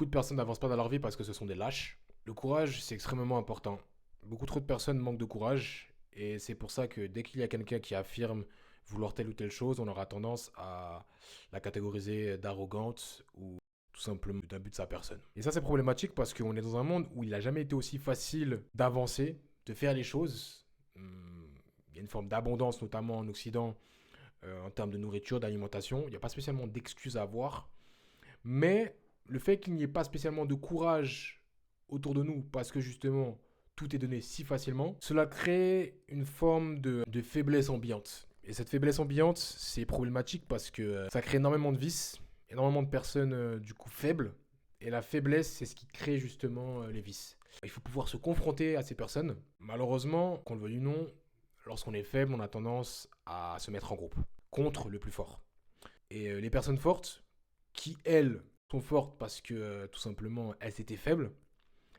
Beaucoup de personnes n'avancent pas dans leur vie parce que ce sont des lâches. Le courage, c'est extrêmement important. Beaucoup trop de personnes manquent de courage et c'est pour ça que dès qu'il y a quelqu'un qui affirme vouloir telle ou telle chose, on aura tendance à la catégoriser d'arrogante ou tout simplement d'un but de sa personne. Et ça, c'est problématique parce qu'on est dans un monde où il n'a jamais été aussi facile d'avancer, de faire les choses. Il y a une forme d'abondance, notamment en Occident, en termes de nourriture, d'alimentation. Il n'y a pas spécialement d'excuses à avoir. Mais le fait qu'il n'y ait pas spécialement de courage autour de nous, parce que justement, tout est donné si facilement, cela crée une forme de faiblesse ambiante. Et cette faiblesse ambiante, c'est problématique parce que ça crée énormément de vices, énormément de personnes du coup faibles. Et la faiblesse, c'est ce qui crée justement les vices. Il faut pouvoir se confronter à ces personnes. Malheureusement, qu'on le veuille ou non, lorsqu'on est faible, on a tendance à se mettre en groupe contre le plus fort. Et les personnes fortes, qui elles sont fortes parce que tout simplement elles étaient faibles,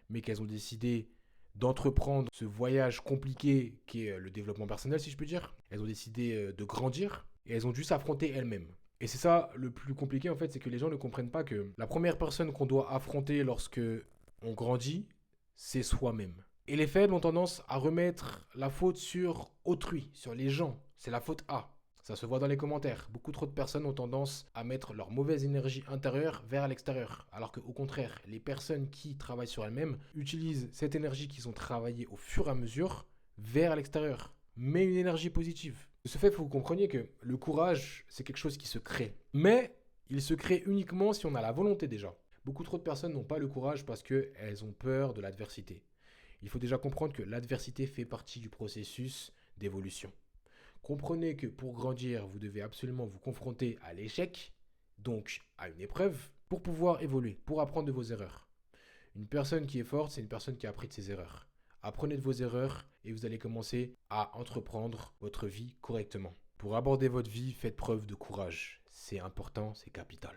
mais qu'elles ont décidé d'entreprendre ce voyage compliqué qui est le développement personnel, si je peux dire. Elles ont décidé de grandir et elles ont dû s'affronter elles-mêmes. Et c'est ça le plus compliqué en fait, c'est que les gens ne comprennent pas que la première personne qu'on doit affronter lorsque on grandit, c'est soi-même. Et les faibles ont tendance à remettre la faute sur autrui, sur les gens. C'est la faute à. Ça se voit dans les commentaires. Beaucoup trop de personnes ont tendance à mettre leur mauvaise énergie intérieure vers l'extérieur. Alors qu'au contraire, les personnes qui travaillent sur elles-mêmes utilisent cette énergie qu'ils ont travaillée au fur et à mesure vers l'extérieur. Mais une énergie positive. De ce fait, il faut que vous compreniez que le courage, c'est quelque chose qui se crée. Mais il se crée uniquement si on a la volonté déjà. Beaucoup trop de personnes n'ont pas le courage parce qu'elles ont peur de l'adversité. Il faut déjà comprendre que l'adversité fait partie du processus d'évolution. Comprenez que pour grandir, vous devez absolument vous confronter à l'échec, donc à une épreuve, pour pouvoir évoluer, pour apprendre de vos erreurs. Une personne qui est forte, c'est une personne qui a appris de ses erreurs. Apprenez de vos erreurs et vous allez commencer à entreprendre votre vie correctement. Pour aborder votre vie, faites preuve de courage. C'est important, c'est capital.